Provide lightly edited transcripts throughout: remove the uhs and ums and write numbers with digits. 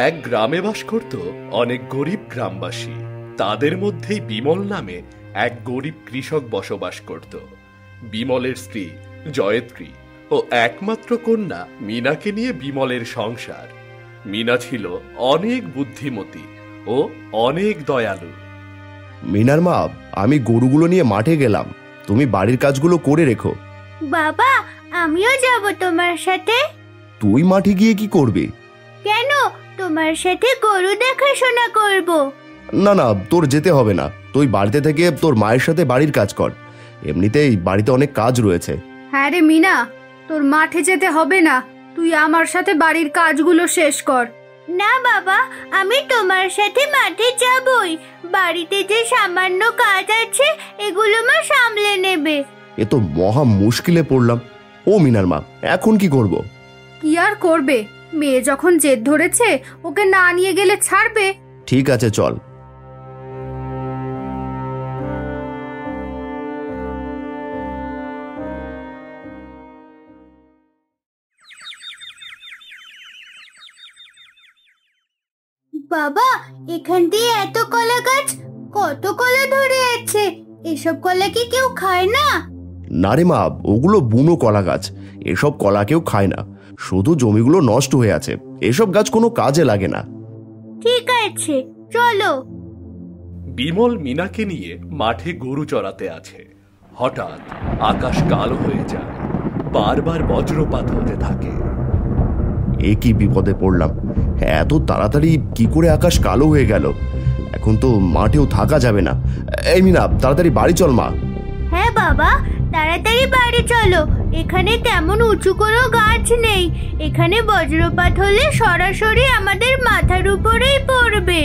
এক গ্রামে বাস করত অনেক গরিব গ্রামবাসী। তাদের মধ্যেই বিমল নামে এক গরিব কৃষক বসবাস করত। বিমলের স্ত্রী জয়ত্রী ও একমাত্র কন্যা মিনাকে নিয়ে বিমলের সংসার। মিনা ছিল অনেক বুদ্ধিমতী ও অনেক দয়ালু। মিনার মা, আমি গরুগুলো নিয়ে মাঠে গেলাম, তুমি বাড়ির কাজগুলো করে রেখো। বাবা, আমিও যাব তোমার সাথে। তুই মাঠে গিয়ে কি করবি? কেন, তোমার সাথে গরু দেখাশোনা করব। না না, তোর যেতে হবে না, তুই বাড়িতে থেকে তোর মায়ের সাথে বাড়ির কাজ কর। এমনিতেই বাড়িতে অনেক কাজ রয়েছে। হ্যাঁ রে মিনা, তোর মাঠে যেতে হবে না, তুই আমার সাথে বাড়ির কাজগুলো শেষ কর। না বাবা, আমি তোমার সাথে মাঠে যাবই। বাড়িতে যে সামান্য কাজ আছে এগুলো মা সামলে নেবে। এ তো মহা মুশকিলে পড়লাম। ও মিনার মা, এখন কি করব? কি আর করবে, মেয়ে যখন জেদ ধরেছে ওকে না নিয়ে গেলে ছাড়বে? ঠিক আছে, চল। বাবা, এখান দিয়ে এত কলা গাছ, কত কলা ধরে আছে। এসব কলা কি কেউ খায় না? না রে মা, ওগুলো বুনো কলা গাছ, এসব কলা কেউ খায় না, শুধু জমিগুলো নষ্ট হয়ে আছে, এসব গাছ কোনো কাজে লাগে না। ঠিক আছে, চলো। বিমল মিনাকে নিয়ে মাঠে গরু চড়াতে আছে। হঠাৎ আকাশ কালো হয়ে যায়, বারবার বজ্রপাত হতে থাকে। এ কি বিপদে পড়লাম, এত তাড়াতাড়ি কি করে আকাশ কালো হয়ে গেল? এখন তো মাঠেও থাকা যাবে না। এই মিনা, তাড়াতাড়ি বাড়ি চল। মা। হ্যাঁ বাবা, তাড়াতাড়ি বাড়ি চলো। এখানে তেমন উঁচু কোনো গাছ নেই, এখানে বজ্রপাত হলে সরাসরি আমাদের মাথার উপরেই পড়বে।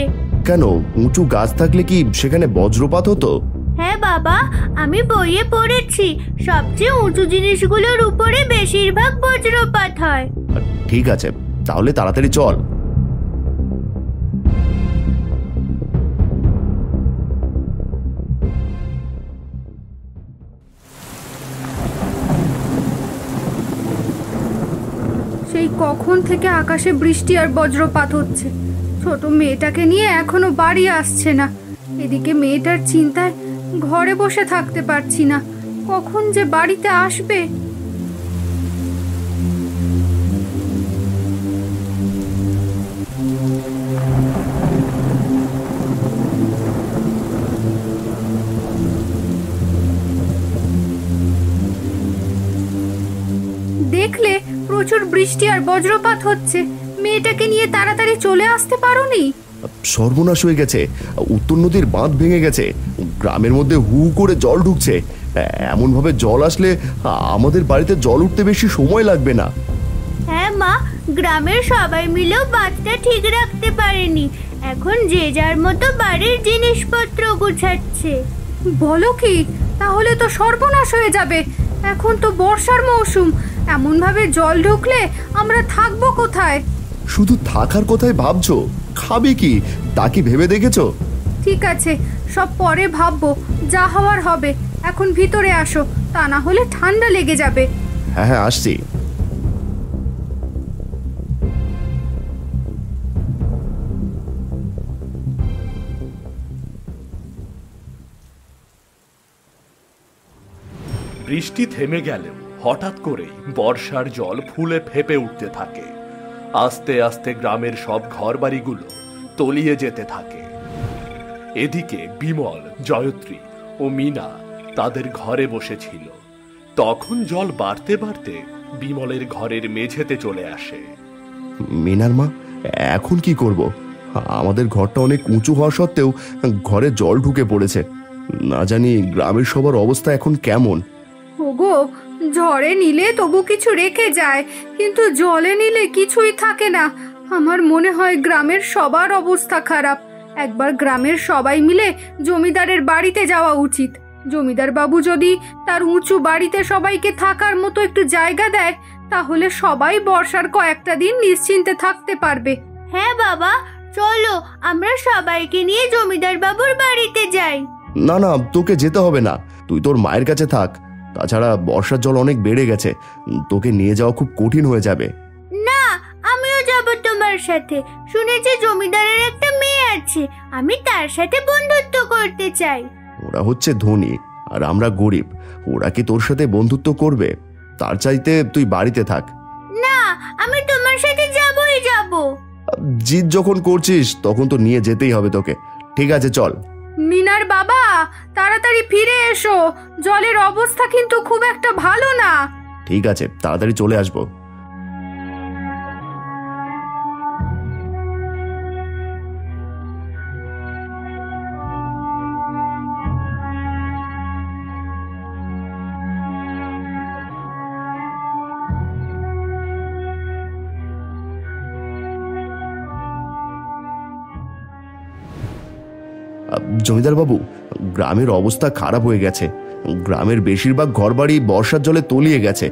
কেন, উঁচু গাছ থাকলে কি সেখানে বজ্রপাত হতো? হ্যাঁ বাবা, আমি বইয়ে পড়েছি, সবচেয়ে উঁচু জিনিসগুলোর উপরে বেশিরভাগ বজ্রপাত হয়। ঠিক আছে, তাহলে তাড়াতাড়ি চল। সেই কখন থেকে আকাশে বৃষ্টি আর বজ্রপাত হচ্ছে, ছোট মেয়েটাকে নিয়ে এখনো বাড়ি আসছে না। এদিকে মেয়েটার চিন্তায় ঘরে বসে থাকতে পারছি না, কখন যে বাড়িতে আসবে। দেখলে প্রচুর বৃষ্টি আর বজ্রপাত হচ্ছে, মেয়েটাকে নিয়ে তাড়াতাড়ি চলে আসতে পারোনি? সর্বনাশ হয়ে গেছে, উত্তর নদীর বাঁধ ভেঙে গেছে, গ্রামের মধ্যে হু করে জল ঢুকছে। এমন ভাবে জল আসলে আমাদের বাড়িতে জল উঠতে বেশি সময় লাগবে না। হ্যাঁ মা, গ্রামের সবাই মিলেও বাঁধটা ঠিক রাখতে পারেনি, এখন যে যার মতো বাড়ির জিনিসপত্র গুছাচ্ছে। বলো কি, তাহলে তো সর্বনাশ হয়ে যাবে। এখন তো বর্ষার মৌসুম, এমন ভাবে জল ঢুকলে আমরা থাকবো কোথায়? শুধু থাকার কথাই ভাবছো, খাবে কি তা কি ভেবে দেখেছো? ঠিক আছে, সব পরে ভাববো, যা হওয়ার হবে। এখন ভিতরে আসো, তা না হলে ঠান্ডা লেগে যাবে। হ্যাঁ হ্যাঁ, আসছি। বৃষ্টি থেমে গেলেও হঠাৎ করেই বর্ষার জল ফুলে ফেপে উঠতে থাকে। আস্তে আস্তে গ্রামের সব ঘরবাড়িগুলো তলিয়ে যেতে থাকে। এদিকে বিমল, জয়ত্রী ও মিনা তাদের ঘরে বসেছিল। তখন জল বাড়তে বাড়তে বিমলের ঘরের মেঝেতে চলে আসে। মিনার মা, এখন কি করব? আমাদের ঘরটা অনেক উঁচু হওয়া সত্ত্বেও ঘরে জল ঢুকে পড়েছে। না জানি গ্রামের সবার অবস্থা এখন কেমন। ওগো, ঝড়ে নিলে তবু কিছু রেখে যায়, কিন্তু জলে নিলে কিছুই থাকে না। আমার মনে হয় গ্রামের সবার অবস্থা খারাপ। একবার গ্রামের সবাই মিলে জমিদারের বাড়িতে যাওয়া উচিত। জমিদার বাবু যদি তার উঁচু বাড়িতে সবাইকে থাকার মতো একটু জায়গা দেয়, তাহলে সবাই বর্ষার কয়েকটা দিন নিশ্চিন্তে থাকতে পারবে। হ্যাঁ বাবা, চলো আমরা সবাইকে নিয়ে জমিদার বাবুর বাড়িতে যাই। না না, তোকে যেতে হবে না, তুই তোর মায়ের কাছে থাক। তাছাড়া বর্ষার জল অনেক বেড়ে গেছে, তোকে নিয়ে যাওয়া খুব কঠিন হয়ে যাবে। না, আমিও যাব তোমার বাবার সাথে। শুনেছি জমিদারের একটা মেয়ে আছে, আমি তার সাথে বন্ধুত্ব করতে চাই। ওরা হচ্ছে ধনী আর আমরা গরিব, ওরা কি তোর সাথে বন্ধুত্ব করবে? তার চাইতে তুই বাড়িতে থাক। না, আমি তোমার সাথে যাবই যাব। জিদ যখন করছিস তখন তো নিয়ে যেতেই হবে তোকে। ঠিক আছে, চল। মিনার বাবা, তাড়াতাড়ি ফিরে এসো, জলের অবস্থা কিন্তু খুব একটা ভালো না। ঠিক আছে, তাড়াতাড়ি চলে আসবো। জমিদার বাবু, গ্রামের অবস্থা খারাপ হয়ে গেছে। গ্রামের বেশিরভাগ ঘরবাড়ি বর্ষার জলে তলিয়ে গেছে।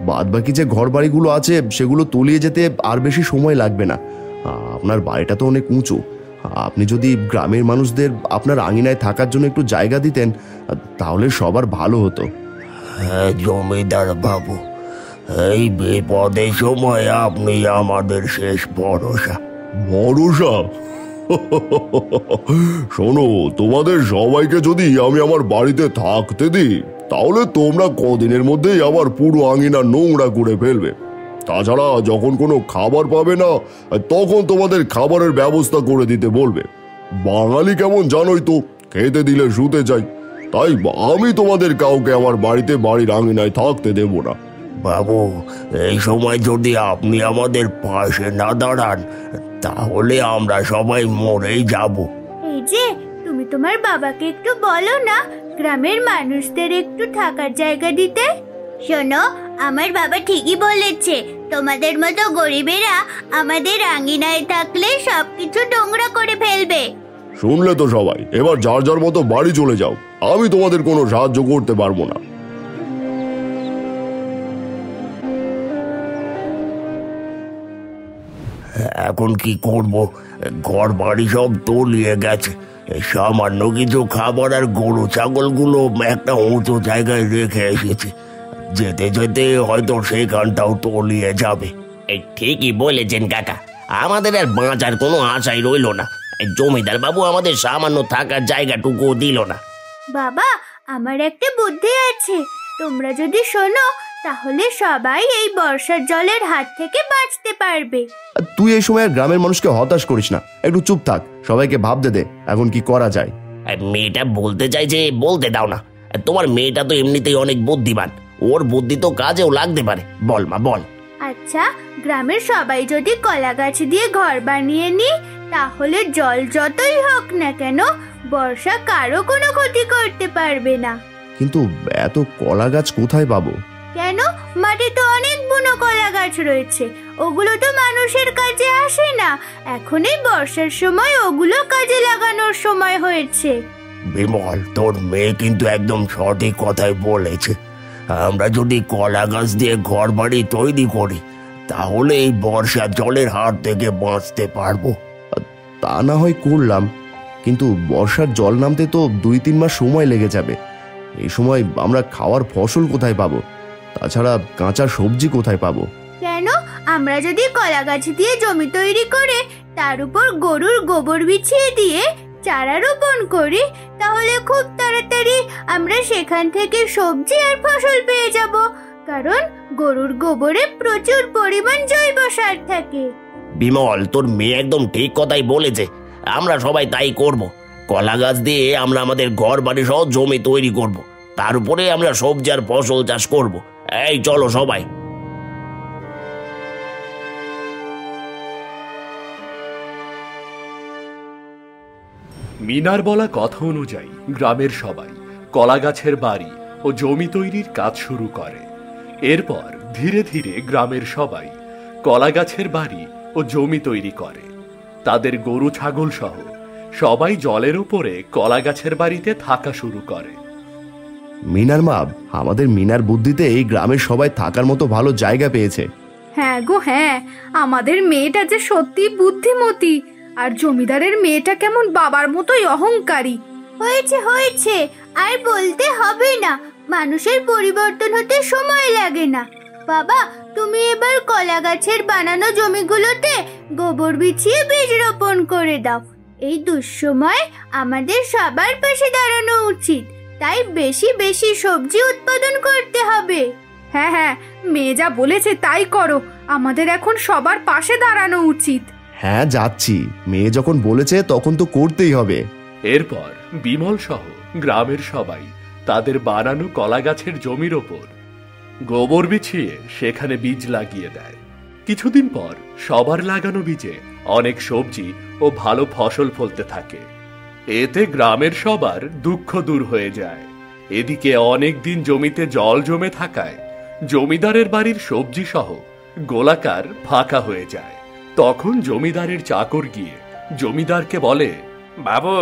বাদবাকি যে ঘরবাড়িগুলো আছে সেগুলো তলিয়ে যেতে আর বেশি সময় লাগবে না। আপনার বাড়িটা তো অনেক উঁচু, আপনি যদি গ্রামের মানুষদের আপনার আঙিনায় থাকার জন্য একটু জায়গা দিতেন তাহলে সবার ভালো হতো। হ্যাঁ জমিদার বাবু, এই বিপদের সময় আপনি আমাদের শেষ ভরসা। ভরসা? শোনো, তোমাদের সবাইকে যদি আমি আমার বাড়িতে থাকতে দিই তাহলে তোমরা কদিনের মধ্যেই আবার পুরো আঙিনা নোংরা করে ফেলবে। তাছাড়া যখন কোনো খাবার পাবে না তখন তোমাদের খাবারের ব্যবস্থা করে দিতে বলবে। বাঙালি কেমন জানোই তো, খেতে দিলে শুতে চাই। তাই আমি তোমাদের কাউকে আমার বাড়িতে বাড়ির আঙিনায় থাকতে দেব না। বাবু, এই সময় যদি আপনি আমাদের পাশে না দাঁড়ান তাহলে আমরা সবাই মরেই যাব। এই যে, তুমি তোমার বাবাকে একটু বলো না গ্রামের মানুষদের একটু থাকার জায়গা দিতে। শোনো, আমার বাবা ঠিকই বলেছে, তোমাদের মতো গরিবেরা আমাদের আঙিনায় থাকলে সবকিছু নোংরা করে ফেলবে। শুনলে তো সবাই, এবার যার যার মতো বাড়ি চলে যাও, আমি তোমাদের কোনো সাহায্য করতে পারবো না। এখন কি করব? ঘর বাড়ি সব তলিয়ে গেছে। সামান্য কিছু খাবার আর গরু ছাগলগুলো একটা উঁচু জায়গায় রেখে এসেছি। যেতে যেতে হয়তো সেখানটাও তলিয়ে যাবে। এই ঠিকই বলেছেন কাকা, আমাদের আর বাঁচার কোনো আশাই রইল না। জমিদার বাবু আমাদের সামান্য থাকার জায়গাটুকু দিল না। বাবা, আমার একটা বুদ্ধি আছে, তোমরা যদি শোনো তাহলে সবাই এই বর্ষার জলের হাত থেকে বাঁচতে পারবে। তুই এই সময় আর গ্রামের মানুষকে হতাশ করিস না, একটু চুপ থাক, সবাইকে ভাবতে দে এখন কি করা যায়। মেয়েটা বলতে চাইছে, বলতে দাও না। তোমার মেয়েটা তো এমনিতেই অনেক বুদ্ধিমান, ওর বুদ্ধি তো কাজেও লাগতে পারে। বল মা, বল। আচ্ছা, গ্রামের সবাই যদি কলা গাছ দিয়ে ঘর বানিয়ে নি তাহলে জল যতই হোক না কেন বর্ষা কারো কোনো ক্ষতি করতে পারবে না। কিন্তু এত কলা গাছ কোথায় পাবো? কেন, মাঠে তো অনেক বুনো কলা গাছ রয়েছে, ওগুলো তো মানুষের কাজে আসে না। এখন এই বর্ষার সময় ওগুলো কাজে লাগানোর সময় হয়েছে। বিমল, তোর মেয়ে কিন্তু একদম সঠিক কথাই বলেছে। আমরা যদি কলা গাছ দিয়ে ঘর বাড়ি তৈরি করি তাহলে এই বর্ষা জলের হাত থেকে বাঁচতে পারবো। তা না হয় করলাম, কিন্তু বর্ষার জল নামতে তো 2-3 মাস সময় লেগে যাবে। এই সময় আমরা খাওয়ার ফসল কোথায় পাবো? তাছাড়া কাঁচা সবজি কোথায় পাবো? কেন, আমরা যদি কলা গাছ দিয়ে জমি তৈরি করে তার উপর গরুর গোবর বিছিয়ে দিয়ে চারা রোপণ করি তাহলে খুব তাড়াতাড়ি আমরা সেখান থেকে সবজি আর ফসল পেয়ে যাব, কারণ গরুর গোবরে প্রচুর পরিমাণ জৈব সার থাকে। বিমল, তোর মেয়ে একদম ঠিক কথাই বলেছে, আমরা সবাই তাই করব। কলা গাছ দিয়ে আমরা আমাদের ঘর বাড়ি সহ জমি তৈরি করব, তার উপরে আমরা সবজি আর ফসল চাষ করব। এই চলো সবাই। মিনার বলা কথা অনুযায়ী গ্রামের সবাই কলা গাছের বাড়ি ও জমি তৈরির কাজ শুরু করে। এরপর ধীরে ধীরে গ্রামের সবাই কলা গাছের বাড়ি ও জমি তৈরি করে। তাদের গরু ছাগল সহ সবাই জলের উপরে কলা গাছের বাড়িতে থাকা শুরু করে। মিনার মা, আমাদের মিনার বুদ্ধিতে এই গ্রামের সবাই থাকার মতো ভালো জায়গা পেয়েছে। হ্যাঁ গো হ্যাঁ, আমাদের মেয়েটা যে সত্যি বুদ্ধিমতী, আর জমিদারের মেয়েটা কেমন বাবার মতোই অহংকারী। হয়েছে হয়েছে, আর বলতে হবে না, মানুষের পরিবর্তন হতে সময় লাগে না। বাবা, তুমি এবার কলা গাছের বানানো জমিগুলোতে গোবর বিছিয়ে বীজ রোপণ করে দাও। এই দুঃসময় আমাদের সবার পাশে দাঁড়ানো উচিত, তাই বেশি বেশি সবজি উৎপাদন করতে হবে। হ্যাঁ হ্যাঁ, মেয়ে যা বলেছে তাই করো, আমাদের এখন সবার পাশে দাঁড়ানো উচিত। হ্যাঁ যাচ্ছি, মেয়ে যখন বলেছে তখন তো করতেই হবে। এরপর বিমল সহ গ্রামের সবাই তাদের বানানো কলা গাছের জমির ওপর গোবর বিছিয়ে সেখানে বীজ লাগিয়ে দেয়। কিছুদিন পর সবার লাগানো বীজে অনেক সবজি ও ভালো ফসল ফলতে থাকে। এতে গ্রামের সবার দুঃখ দূর হয়ে যায়। এদিকে অনেক দিন জমিতে জল জমে থাকায় জমিদারের বাড়ির সবজি সহ গোলাকার ফাঁকা হয়ে যায়। তখন জমিদারের চাকর গিয়ে জমিদারকে বলে, বাবু,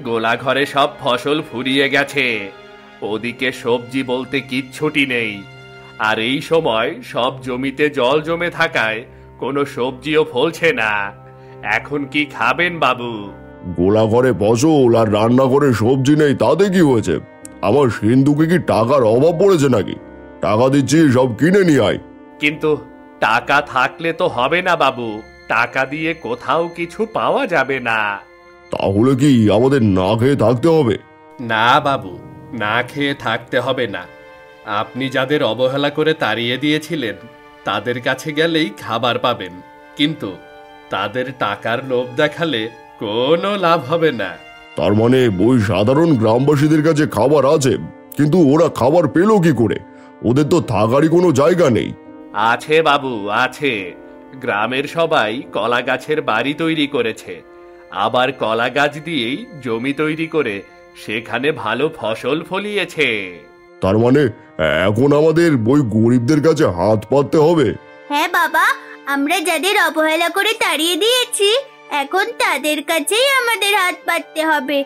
গোলা ঘরে সব ফসল ফুরিয়ে গেছে, ওদিকে সবজি বলতে কিচ্ছুটি নেই, আর এই সময় সব জমিতে জল জমে থাকায় কোনো সবজিও ফলছে না। এখন কি খাবেন বাবু? গোলা ঘরে ফসল আর রান্না করে সবজি নেই, তাতে কি হয়েছে? আমার সিন্ধুকে কি টাকার অভাব পড়েছে নাকি? টাকা দিচ্ছি, সব কিনে নিয়ে আয়। কিন্তু টাকা থাকলে তো হবে না বাবু, টাকা দিয়ে কোথাও কিছু পাওয়া যাবে না। তাহলে কি আমাদের না খেয়ে থাকতে হবে? না বাবু, না খেয়ে থাকতে হবে না। আপনি যাদের অবহেলা করে তাড়িয়ে দিয়েছিলেন তাদের কাছে গেলেই খাবার পাবেন, কিন্তু তাদের টাকার লোভ দেখালে কোনো লাভ হবে না। তার মানে ওই সাধারণ গ্রামবাসীদের কাছে খাবার আছে, কিন্তু ওরা খাবার পেল কি করে? ওদের তো থাকারই কোনো জায়গা নেই। আছে বাবু, আছে। গ্রামের সবাই কলা গাছের বাড়ি তৈরি করেছে, আবার কলা গাছ দিয়েই জমি তৈরি করে সেখানে ভালো ফসল ফলিয়েছে। তার মানে এখন আমাদের ওই গরিবদের কাছে হাত পাততে হবে? হ্যাঁ বাবা, আমরা যাদের অবহেলা করে তাড়িয়ে দিয়েছি এখন তাদের কাছেই আমাদের হাত পাততে হবে।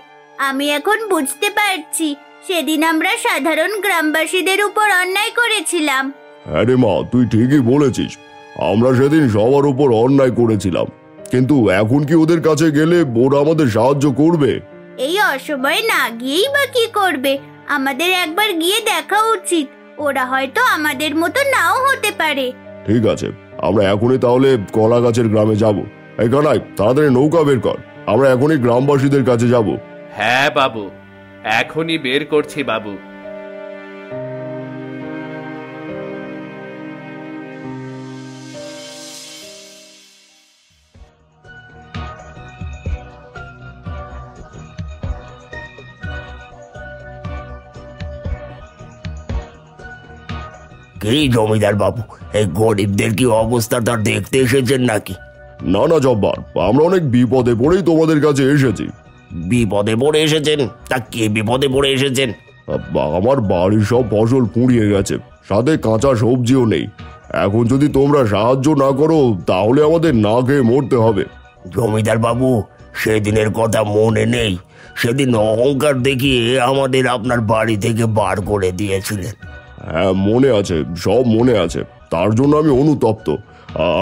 আমি এখন বুঝতে পারছি সেদিন আমরা সাধারণ গ্রামবাসীদের উপর অন্যায় করেছিলাম। হ্যাঁ রে মা, তুই ঠিকই বলেছিস, আমরা সেদিন সবার উপর অন্যায় করেছিলাম, কিন্তু এখন কি ওদের কাছে গেলে ওরা আমাদের সাহায্য করবে? এই অসময়ে না গিয়েই বা কি করবে? আমাদের একবার গিয়ে দেখা উচিত, ওরা হয়তো আমাদের মতো নাও হতে পারে। ঠিক আছে, আমরা এখনই তাহলে কলা গাছের গ্রামে যাব। এই কানাই, তাড়াতাড়ি নৌকা বের কর, আমরা এখনই গ্রামবাসীদের কাছে যাব। হ্যাঁ বাবু, এখনই বের করছি বাবু। কি জমিদার বাবু, এই গরিবদের কি অবস্থা তার দেখতে এসেছেন নাকি? না না জব্বার, আমরা অনেক বিপদে পড়েই তোমাদের কাছে এসেছি। বিপদে পড়ে এসেছেন? তা কি বিপদে পড়ে এসেছেন? আমার বাড়ির সব ফসল ফুরিয়ে গেছে, সাথে কাঁচা সবজিও নেই। এখন যদি তোমরা সাহায্য না করো তাহলে আমাদের না খেয়ে মরতে হবে। জমিদার বাবু, সেদিনের কথা মনে নেই? সেদিন অহংকার দেখিয়ে আমাদের আপনার বাড়ি থেকে বার করে দিয়েছিলেন। হ্যাঁ মনে আছে, সব মনে আছে, তার জন্য আমি অনুতপ্ত।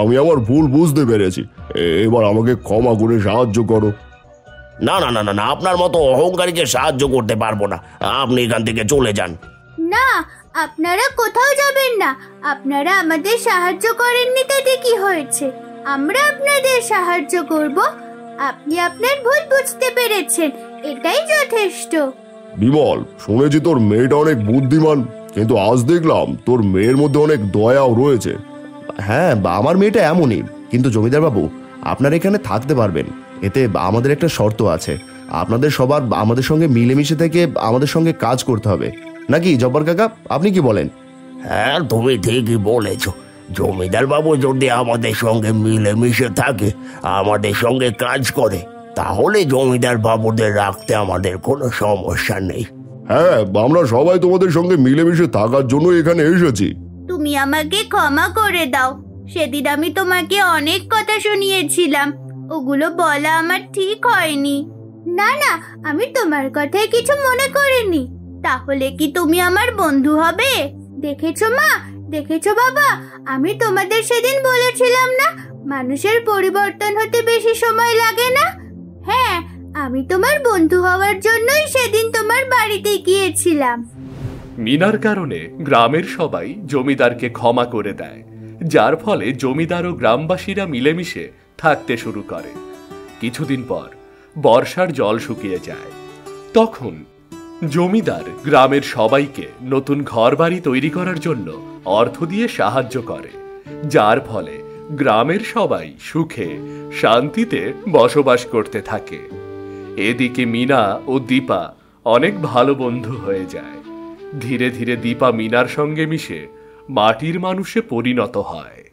আমি আমার ভুল বুঝতে পেরেছি, এবার আমাকে ক্ষমা করে সাহায্য করো। না না না না না, আপনার মতো অহংকারীকে সাহায্য করতে পারবো না, আপনি এখান থেকে চলে যান। না, আপনারা কোথাও যাবেন না। আপনারা আমাদের সাহায্য করেননি তাতে কি হয়েছে? আমরা আপনাদের সাহায্য করব। আপনি আপনার ভুল বুঝতে পেরেছেন, এটাই যথেষ্ট। বিমল, শুনেছি তোর মেয়েটা অনেক বুদ্ধিমান, কিন্তু আজ দেখলাম তোর মেয়ের মধ্যে অনেক দয়াও রয়েছে। হ্যাঁ, আমার মেয়েটা এমনই, কিন্তু জমিদার বাবু আপনারা এখানে থাকতে পারবেন, এতে আমাদের একটা শর্ত আছে। আপনাদের সবার আমাদের সঙ্গে মিলেমিশে থেকে আমাদের সঙ্গে কাজ করতে হবে, নাকি জব্বার কাকা, আপনি কি বলেন? হ্যাঁ, তুমি ঠিকই বলেছ। জমিদার বাবু যদি আমাদের সঙ্গে মিলেমিশে থাকে, আমাদের সঙ্গে কাজ করে, তাহলে জমিদার বাবুদের রাখতে আমাদের কোনো সমস্যা নেই। হ্যাঁ, আমরা সবাই তোমাদের সঙ্গে মিলেমিশে থাকার জন্য এখানে এসেছি। তুমি আমাকে ক্ষমা করে দাও। সেদিন আমি তোমাকে অনেক কথা শুনিয়েছিলাম, ওগুলো বলা আমার ঠিক হয়নি। না না, আমি তোমার কথায় কিছু মনে করিনি। তাহলে কি তুমি আমার বন্ধু হবে? দেখেছো মা, দেখেছো বাবা, আমি তোমাদের সেদিন বলেছিলাম না মানুষের পরিবর্তন হতে বেশি সময় লাগে না? হ্যাঁ, আমি তোমার বন্ধু হওয়ার জন্যই সেদিন তোমার বাড়িতে গিয়েছিলাম। মিনার কারণে গ্রামের সবাই জমিদারকে ক্ষমা করে দেয়। যার ফলে জমিদার ও গ্রামবাসীরা মিলেমিশে থাকতে শুরু করে। কিছুদিন পর বর্ষার জল শুকিয়ে যায়। তখন জমিদার গ্রামের সবাইকে নতুন ঘরবাড়ি তৈরি করার জন্য অর্থ দিয়ে সাহায্য করে, যার ফলে গ্রামের সবাই সুখে শান্তিতে বসবাস করতে থাকে। এদিকে মিনা ও দীপা অনেক ভালো বন্ধু হয়ে যায়। ধীরে ধীরে দীপা মিনার সঙ্গে মিশে মাটির মানুষে পরিণত হয়।